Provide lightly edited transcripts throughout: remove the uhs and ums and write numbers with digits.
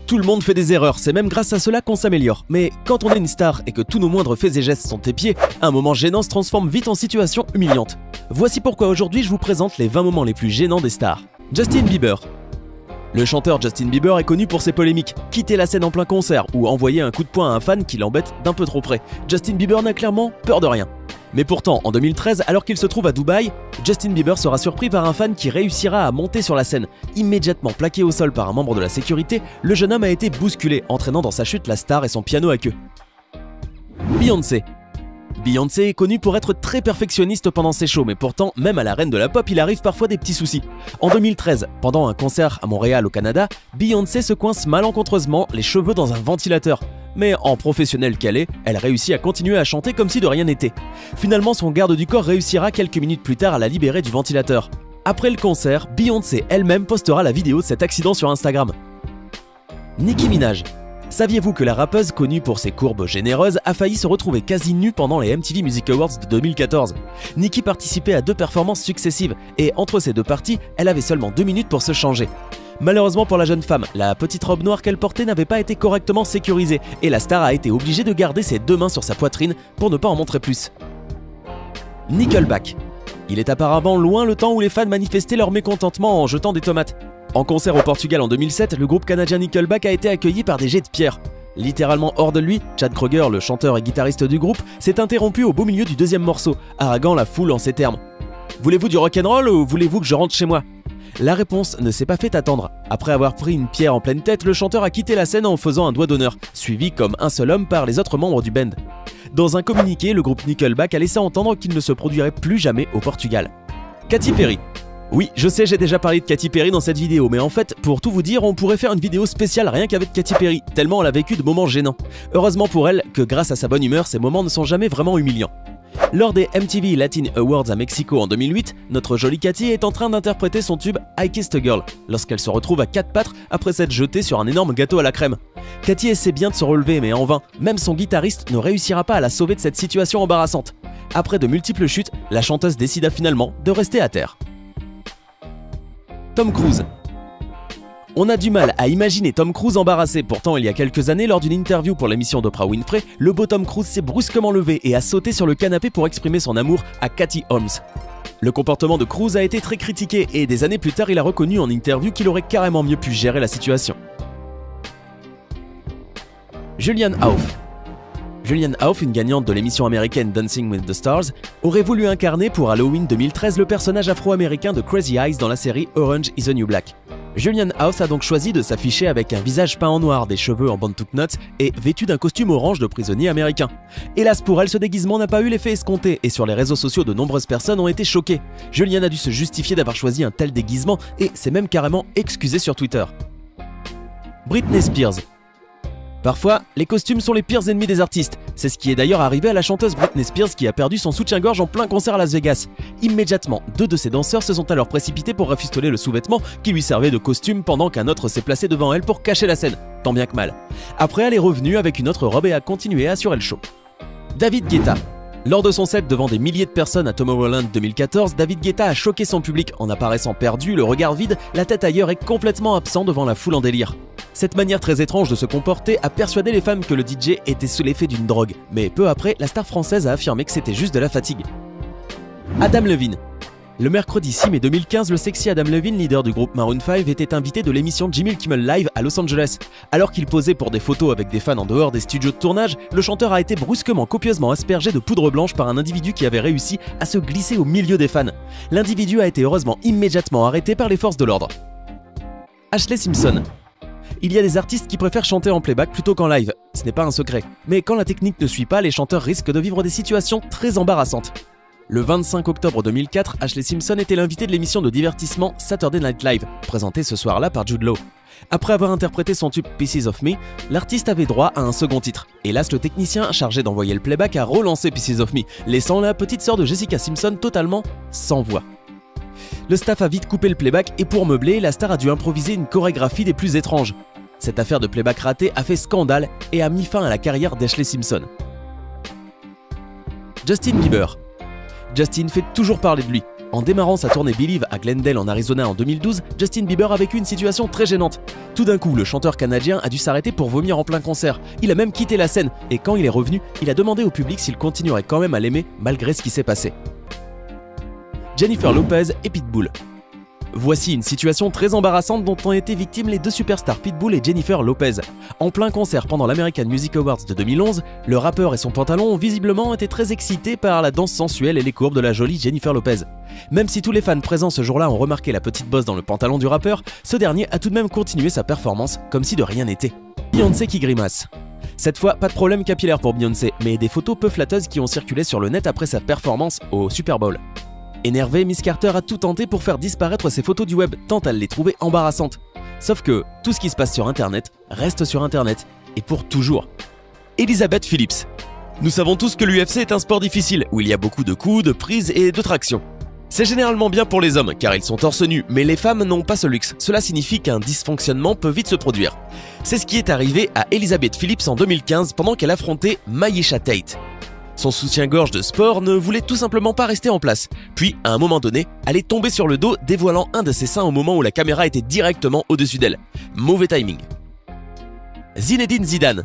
Tout le monde fait des erreurs, c'est même grâce à cela qu'on s'améliore. Mais quand on est une star et que tous nos moindres faits et gestes sont épiés, un moment gênant se transforme vite en situation humiliante. Voici pourquoi aujourd'hui je vous présente les 20 moments les plus gênants des stars. Justin Bieber. Le chanteur Justin Bieber est connu pour ses polémiques, quitter la scène en plein concert ou envoyer un coup de poing à un fan qui l'embête d'un peu trop près. Justin Bieber n'a clairement peur de rien. Mais pourtant, en 2013, alors qu'il se trouve à Dubaï, Justin Bieber sera surpris par un fan qui réussira à monter sur la scène. Immédiatement plaqué au sol par un membre de la sécurité, le jeune homme a été bousculé, entraînant dans sa chute la star et son piano à queue. Beyoncé. Beyoncé est connue pour être très perfectionniste pendant ses shows, mais pourtant, même à la reine de la pop, il arrive parfois des petits soucis. En 2013, pendant un concert à Montréal au Canada, Beyoncé se coince malencontreusement les cheveux dans un ventilateur. Mais en professionnelle qu'elle est, elle réussit à continuer à chanter comme si de rien n'était. Finalement, son garde du corps réussira quelques minutes plus tard à la libérer du ventilateur. Après le concert, Beyoncé elle-même postera la vidéo de cet accident sur Instagram. Nicki Minaj. Saviez-vous que la rappeuse connue pour ses courbes généreuses a failli se retrouver quasi nue pendant les MTV Music Awards de 2014 ? Nicki participait à 2 performances successives et entre ces 2 parties, elle avait seulement 2 minutes pour se changer. Malheureusement pour la jeune femme, la petite robe noire qu'elle portait n'avait pas été correctement sécurisée et la star a été obligée de garder ses 2 mains sur sa poitrine pour ne pas en montrer plus. Nickelback. Il est apparemment loin le temps où les fans manifestaient leur mécontentement en jetant des tomates. En concert au Portugal en 2007, le groupe canadien Nickelback a été accueilli par des jets de pierre. Littéralement hors de lui, Chad Kroeger, le chanteur et guitariste du groupe, s'est interrompu au beau milieu du 2e morceau, haranguant la foule en ces termes. « Voulez-vous du rock'n'roll ou voulez-vous que je rentre chez moi ?» La réponse ne s'est pas fait attendre. Après avoir pris une pierre en pleine tête, le chanteur a quitté la scène en faisant un doigt d'honneur, suivi comme un seul homme par les autres membres du band. Dans un communiqué, le groupe Nickelback a laissé entendre qu'il ne se produirait plus jamais au Portugal. Katy Perry. Oui, je sais, j'ai déjà parlé de Katy Perry dans cette vidéo, mais en fait, pour tout vous dire, on pourrait faire une vidéo spéciale rien qu'avec Katy Perry, tellement elle a vécu de moments gênants. Heureusement pour elle que grâce à sa bonne humeur, ces moments ne sont jamais vraiment humiliants. Lors des MTV Latin Awards à Mexico en 2008, notre jolie Katy est en train d'interpréter son tube I Kissed a Girl, lorsqu'elle se retrouve à 4 pattes après s'être jetée sur un énorme gâteau à la crème. Katy essaie bien de se relever, mais en vain, même son guitariste ne réussira pas à la sauver de cette situation embarrassante. Après de multiples chutes, la chanteuse décida finalement de rester à terre. Tom Cruise. On a du mal à imaginer Tom Cruise embarrassé, pourtant il y a quelques années, lors d'une interview pour l'émission d'Oprah Winfrey, le beau Tom Cruise s'est brusquement levé et a sauté sur le canapé pour exprimer son amour à Katie Holmes. Le comportement de Cruise a été très critiqué et des années plus tard il a reconnu en interview qu'il aurait carrément mieux pu gérer la situation. Julianne Hough. Julianne Hough, une gagnante de l'émission américaine Dancing with the Stars, aurait voulu incarner pour Halloween 2013 le personnage afro-américain de Crazy Eyes dans la série Orange is the New Black. Julianne Hough a donc choisi de s'afficher avec un visage peint en noir, des cheveux en bandes toutes notes et vêtue d'un costume orange de prisonnier américain. Hélas pour elle, ce déguisement n'a pas eu l'effet escompté et sur les réseaux sociaux de nombreuses personnes ont été choquées. Julianne a dû se justifier d'avoir choisi un tel déguisement et s'est même carrément excusée sur Twitter. Britney Spears. Parfois, les costumes sont les pires ennemis des artistes. C'est ce qui est d'ailleurs arrivé à la chanteuse Britney Spears qui a perdu son soutien-gorge en plein concert à Las Vegas. Immédiatement, 2 de ses danseurs se sont alors précipités pour rafistoler le sous-vêtement qui lui servait de costume pendant qu'un autre s'est placé devant elle pour cacher la scène, tant bien que mal. Après, elle est revenue avec une autre robe et a continué à assurer le show. David Guetta. Lors de son set devant des milliers de personnes à Tomorrowland 2014, David Guetta a choqué son public en apparaissant perdu, le regard vide, la tête ailleurs et complètement absent devant la foule en délire. Cette manière très étrange de se comporter a persuadé les femmes que le DJ était sous l'effet d'une drogue, mais peu après, la star française a affirmé que c'était juste de la fatigue. Adam Levine. Le mercredi 6 mai 2015, le sexy Adam Levine, leader du groupe Maroon 5, était invité de l'émission Jimmy Kimmel Live à Los Angeles. Alors qu'il posait pour des photos avec des fans en dehors des studios de tournage, le chanteur a été brusquement copieusement aspergé de poudre blanche par un individu qui avait réussi à se glisser au milieu des fans. L'individu a été heureusement immédiatement arrêté par les forces de l'ordre. Ashlee Simpson. Il y a des artistes qui préfèrent chanter en playback plutôt qu'en live, ce n'est pas un secret. Mais quand la technique ne suit pas, les chanteurs risquent de vivre des situations très embarrassantes. Le 25 octobre 2004, Ashlee Simpson était l'invitée de l'émission de divertissement Saturday Night Live, présentée ce soir-là par Jude Law. Après avoir interprété son tube Pieces of Me, l'artiste avait droit à un second titre. Hélas, le technicien chargé d'envoyer le playback a relancé Pieces of Me, laissant la petite sœur de Jessica Simpson totalement sans voix. Le staff a vite coupé le playback et pour meubler, la star a dû improviser une chorégraphie des plus étranges. Cette affaire de playback raté a fait scandale et a mis fin à la carrière d'Ashlee Simpson. Justin Bieber. Justin fait toujours parler de lui. En démarrant sa tournée Believe à Glendale en Arizona en 2012, Justin Bieber a vécu une situation très gênante. Tout d'un coup, le chanteur canadien a dû s'arrêter pour vomir en plein concert. Il a même quitté la scène et quand il est revenu, il a demandé au public s'il continuerait quand même à l'aimer malgré ce qui s'est passé. Jennifer Lopez et Pitbull. Voici une situation très embarrassante dont ont été victimes les deux superstars Pitbull et Jennifer Lopez. En plein concert pendant l'American Music Awards de 2011, le rappeur et son pantalon ont visiblement été très excités par la danse sensuelle et les courbes de la jolie Jennifer Lopez. Même si tous les fans présents ce jour-là ont remarqué la petite bosse dans le pantalon du rappeur, ce dernier a tout de même continué sa performance comme si de rien n'était. Beyoncé qui grimace. Cette fois, pas de problème capillaire pour Beyoncé, mais des photos peu flatteuses qui ont circulé sur le net après sa performance au Super Bowl. Énervée, Miss Carter a tout tenté pour faire disparaître ses photos du web, tant elle les trouvait embarrassantes. Sauf que tout ce qui se passe sur Internet reste sur Internet, et pour toujours. Elizabeth Phillips. Nous savons tous que l'UFC est un sport difficile, où il y a beaucoup de coups, de prises et de traction. C'est généralement bien pour les hommes, car ils sont torse nu, mais les femmes n'ont pas ce luxe. Cela signifie qu'un dysfonctionnement peut vite se produire. C'est ce qui est arrivé à Elizabeth Phillips en 2015 pendant qu'elle affrontait Myisha Tate. Son soutien-gorge de sport ne voulait tout simplement pas rester en place. Puis, à un moment donné, elle est tombée sur le dos, dévoilant un de ses seins au moment où la caméra était directement au-dessus d'elle. Mauvais timing. Zinedine Zidane.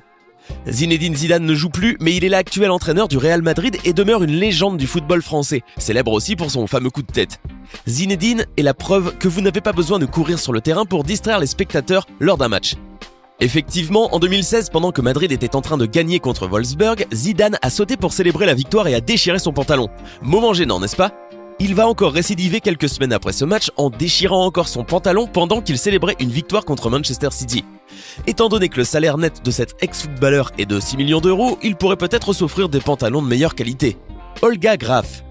Zinedine Zidane ne joue plus, mais il est l'actuel entraîneur du Real Madrid et demeure une légende du football français, célèbre aussi pour son fameux coup de tête. Zinedine est la preuve que vous n'avez pas besoin de courir sur le terrain pour distraire les spectateurs lors d'un match. Effectivement, en 2016, pendant que Madrid était en train de gagner contre Wolfsburg, Zidane a sauté pour célébrer la victoire et a déchiré son pantalon. Moment gênant, n'est-ce pas? Il va encore récidiver quelques semaines après ce match en déchirant encore son pantalon pendant qu'il célébrait une victoire contre Manchester City. Étant donné que le salaire net de cet ex-footballeur est de 6 millions d'euros, il pourrait peut-être s'offrir des pantalons de meilleure qualité. Olga Graf.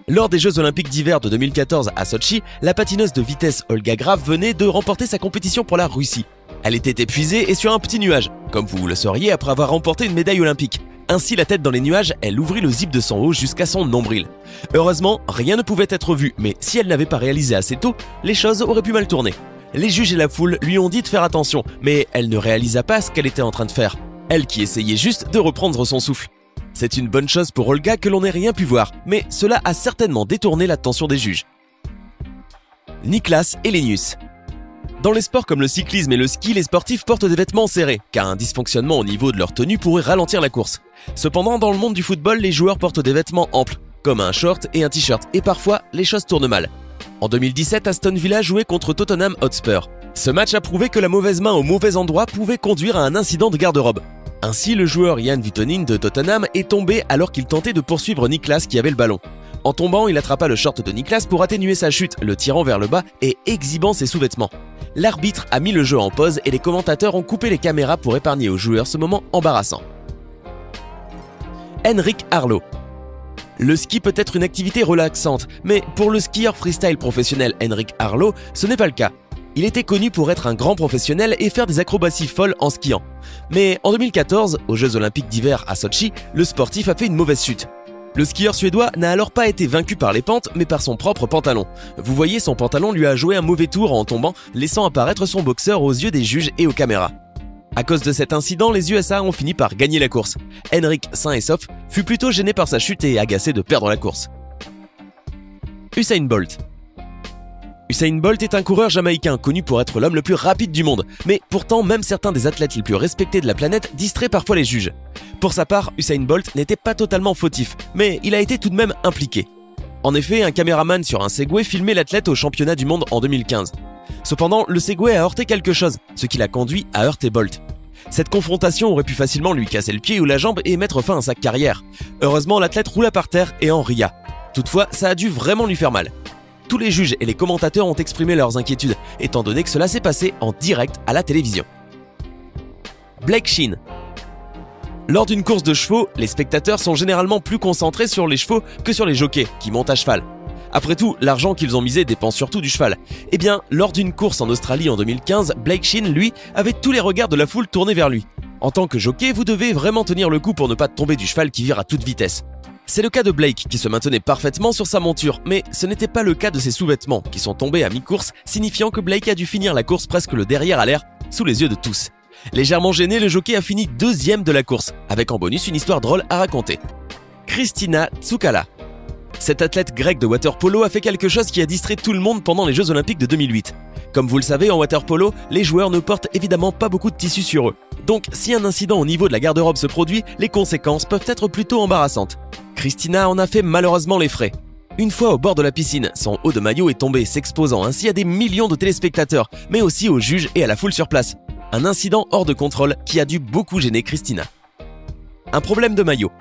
Lors des Jeux Olympiques d'hiver de 2014 à Sochi, la patineuse de vitesse Olga Graf venait de remporter sa compétition pour la Russie. Elle était épuisée et sur un petit nuage, comme vous le sauriez après avoir remporté une médaille olympique. Ainsi, la tête dans les nuages, elle ouvrit le zip de son haut jusqu'à son nombril. Heureusement, rien ne pouvait être vu, mais si elle n'avait pas réalisé assez tôt, les choses auraient pu mal tourner. Les juges et la foule lui ont dit de faire attention, mais elle ne réalisa pas ce qu'elle était en train de faire. Elle qui essayait juste de reprendre son souffle. C'est une bonne chose pour Olga que l'on n'ait rien pu voir, mais cela a certainement détourné l'attention des juges. Niklas Elenius. Dans les sports comme le cyclisme et le ski, les sportifs portent des vêtements serrés, car un dysfonctionnement au niveau de leur tenue pourrait ralentir la course. Cependant, dans le monde du football, les joueurs portent des vêtements amples, comme un short et un t-shirt, et parfois, les choses tournent mal. En 2017, Aston Villa jouait contre Tottenham Hotspur. Ce match a prouvé que la mauvaise main au mauvais endroit pouvait conduire à un incident de garde-robe. Ainsi, le joueur Jan Vutonin de Tottenham est tombé alors qu'il tentait de poursuivre Niklas qui avait le ballon. En tombant, il attrapa le short de Niklas pour atténuer sa chute, le tirant vers le bas et exhibant ses sous-vêtements. L'arbitre a mis le jeu en pause et les commentateurs ont coupé les caméras pour épargner aux joueurs ce moment embarrassant. Henrik Harlaut. Le ski peut être une activité relaxante, mais pour le skieur freestyle professionnel Henrik Harlaut, ce n'est pas le cas. Il était connu pour être un grand professionnel et faire des acrobaties folles en skiant. Mais en 2014, aux Jeux Olympiques d'hiver à Sochi, le sportif a fait une mauvaise chute. Le skieur suédois n'a alors pas été vaincu par les pentes, mais par son propre pantalon. Vous voyez, son pantalon lui a joué un mauvais tour en tombant, laissant apparaître son boxeur aux yeux des juges et aux caméras. À cause de cet incident, les USA ont fini par gagner la course. Henrik, sain et sauf, fut plutôt gêné par sa chute et agacé de perdre la course. Usain Bolt. Usain Bolt est un coureur jamaïcain connu pour être l'homme le plus rapide du monde, mais pourtant même certains des athlètes les plus respectés de la planète distraient parfois les juges. Pour sa part, Usain Bolt n'était pas totalement fautif, mais il a été tout de même impliqué. En effet, un caméraman sur un Segway filmait l'athlète au championnat du monde en 2015. Cependant, le Segway a heurté quelque chose, ce qui l'a conduit à heurter Bolt. Cette confrontation aurait pu facilement lui casser le pied ou la jambe et mettre fin à sa carrière. Heureusement, l'athlète roula par terre et en ria. Toutefois, ça a dû vraiment lui faire mal. Tous les juges et les commentateurs ont exprimé leurs inquiétudes, étant donné que cela s'est passé en direct à la télévision. Blake Sheen. Lors d'une course de chevaux, les spectateurs sont généralement plus concentrés sur les chevaux que sur les jockeys qui montent à cheval. Après tout, l'argent qu'ils ont misé dépend surtout du cheval. Eh bien, lors d'une course en Australie en 2015, Blake Sheen, lui, avait tous les regards de la foule tournés vers lui. En tant que jockey, vous devez vraiment tenir le coup pour ne pas tomber du cheval qui vire à toute vitesse. C'est le cas de Blake qui se maintenait parfaitement sur sa monture, mais ce n'était pas le cas de ses sous-vêtements qui sont tombés à mi-course, signifiant que Blake a dû finir la course presque le derrière à l'air, sous les yeux de tous. Légèrement gêné, le jockey a fini deuxième de la course, avec en bonus une histoire drôle à raconter. Christina Tsukala. Cet athlète grec de water-polo a fait quelque chose qui a distrait tout le monde pendant les Jeux Olympiques de 2008. Comme vous le savez, en water-polo, les joueurs ne portent évidemment pas beaucoup de tissu sur eux. Donc, si un incident au niveau de la garde-robe se produit, les conséquences peuvent être plutôt embarrassantes. Christina en a fait malheureusement les frais. Une fois au bord de la piscine, son haut de maillot est tombé, s'exposant ainsi à des millions de téléspectateurs, mais aussi aux juges et à la foule sur place. Un incident hors de contrôle qui a dû beaucoup gêner Christina. Un problème de maillot.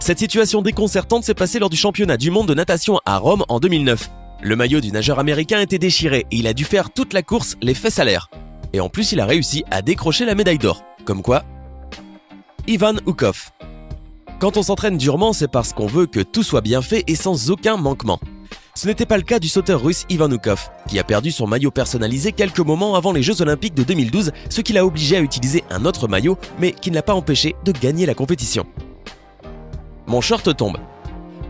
Cette situation déconcertante s'est passée lors du championnat du monde de natation à Rome en 2009. Le maillot du nageur américain était déchiré et il a dû faire toute la course les fesses à l'air. Et en plus, il a réussi à décrocher la médaille d'or. Comme quoi, Ivan Oukov. Quand on s'entraîne durement, c'est parce qu'on veut que tout soit bien fait et sans aucun manquement. Ce n'était pas le cas du sauteur russe Ivan Oukov, qui a perdu son maillot personnalisé quelques moments avant les Jeux Olympiques de 2012, ce qui l'a obligé à utiliser un autre maillot, mais qui ne l'a pas empêché de gagner la compétition. Mon short tombe.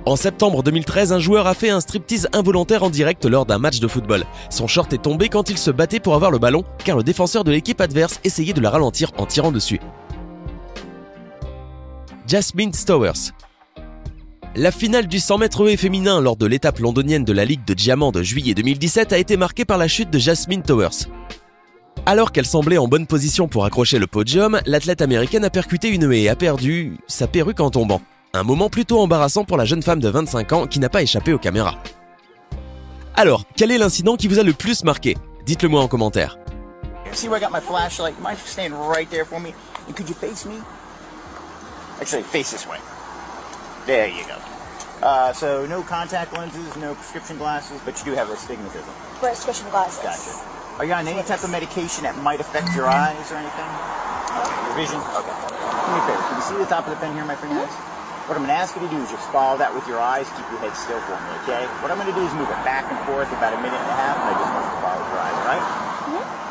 En septembre 2013, un joueur a fait un striptease involontaire en direct lors d'un match de football. Son short est tombé quand il se battait pour avoir le ballon, car le défenseur de l'équipe adverse essayait de la ralentir en tirant dessus. Jasmine Stowers. La finale du 100 mètres haies féminin lors de l'étape londonienne de la Ligue de Diamant de juillet 2017 a été marquée par la chute de Jasmine Stowers. Alors qu'elle semblait en bonne position pour accrocher le podium, l'athlète américaine a percuté une haie et a perdu sa perruque en tombant. Un moment plutôt embarrassant pour la jeune femme de 25 ans qui n'a pas échappé aux caméras. Alors, quel est l'incident qui vous a le plus marqué? Dites-le moi en commentaire. See where I got my flashlight? Mind stand right there for me? And could you face me? Actually, face this way. There you go. So no contact lenses, no prescription glasses, but you do have astigmatism. Prescription glasses. Gotcha. Are you on any type of medication that might affect your eyes or anything? Your vision? Okay. Do me a favor. Can you see the top of the pen here, my friend? What I'm going to ask you to do is just follow that with your eyes. Keep your head still for me, okay? What I'm going to do is move it back and forth about a minute and a half, and I just want you to follow with your eyes, all right?